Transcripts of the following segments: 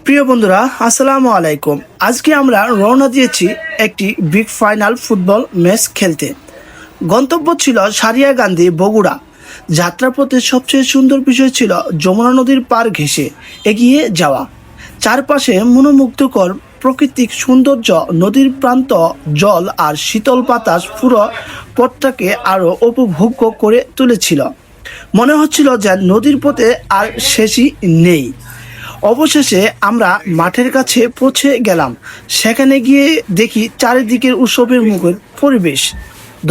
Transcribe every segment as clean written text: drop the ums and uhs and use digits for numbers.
প্রিয় বন্ধুরা, আসসালামু আলাইকুম। আজকে আমরা রওনা দিয়েছি একটি বিগ ফাইনাল ফুটবল ম্যাচ খেলতে। গন্তব্য ছিল সারিয়াকান্দি, বগুড়া। যাত্রাপথে সবচেয়ে সুন্দর বিষয় ছিল যমুনা নদীর পার ঘেঁষে এগিয়ে যাওয়া। চারপাশে মনোমুগ্ধকর প্রাকৃতিক সৌন্দর্য, নদীর প্রান্ত, জল আর শীতল বাতাস পুরো পথটাকে আরও উপভোগ্য করে তুলেছিল। মনে হচ্ছিল যে নদীর পথে আর শেষই নেই। অবশেষে আমরা মাঠের কাছে পৌঁছে গেলাম। সেখানে গিয়ে দেখি চারিদিকের উৎসবের মুখর পরিবেশ,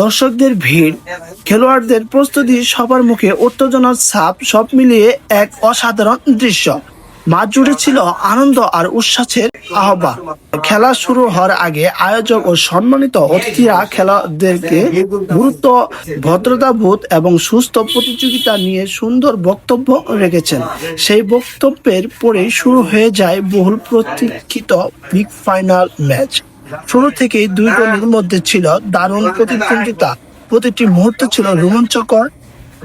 দর্শকদের ভিড়, খেলোয়াড়দের প্রস্তুতি, সবার মুখে উত্তেজনার ছাপ, সব মিলিয়ে এক অসাধারণ দৃশ্য। মাঠ জুড়ে ছিল আনন্দ আর উচ্ছ্বাসের আহ্বান। খেলা শুরু হওয়ার আগে আয়োজক ও সম্মানিত অতিথিরা খেলোয়াড়দেরকে গুরুত্ব, ভদ্রতাবোধ এবং সুস্থ প্রতিযোগিতা নিয়ে সুন্দর বক্তব্য রেখেছেন। সেই বক্তব্যের পরেই শুরু হয়ে যায় বহুল প্রতীক্ষিত বিগ ফাইনাল ম্যাচ। শুরু থেকেই দুই দলের মধ্যে ছিল দারুণ প্রতিদ্বন্দ্বিতা। প্রতিটি মুহূর্ত ছিল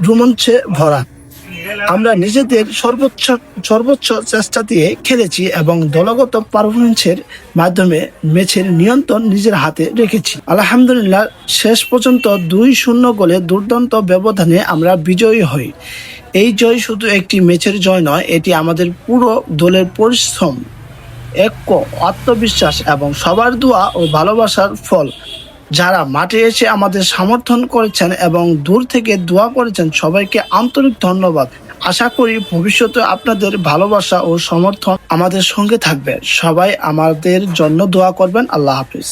রোমাঞ্চে ভরা। আমরা নিজেদের সর্বোচ্চ চেষ্টা দিয়ে খেলেছি এবং দলগত পারফরমেন্সের মাধ্যমে ম্যাচের নিয়ন্ত্রণ নিজের হাতে রেখেছি। আলহামদুলিল্লাহ, শেষ পর্যন্ত 2-0 গোলে দুর্দান্ত ব্যবধানে আমরা বিজয়ী হই। এই জয় শুধু একটি ম্যাচের জয় নয়, এটি আমাদের পুরো দলের পরিশ্রম, ঐক্য, আত্মবিশ্বাস এবং সবার দোয়া ও ভালোবাসার ফল। যারা মাঠে এসে আমাদের সমর্থন করেছেন এবং দূর থেকে দোয়া করেছেন, সবাইকে আন্তরিক ধন্যবাদ। আশা করি ভবিষ্যতে আপনাদের ভালোবাসা ও সমর্থন আমাদের সঙ্গে থাকবে। সবাই আমাদের জন্য দোয়া করবেন। আল্লাহ হাফিজ।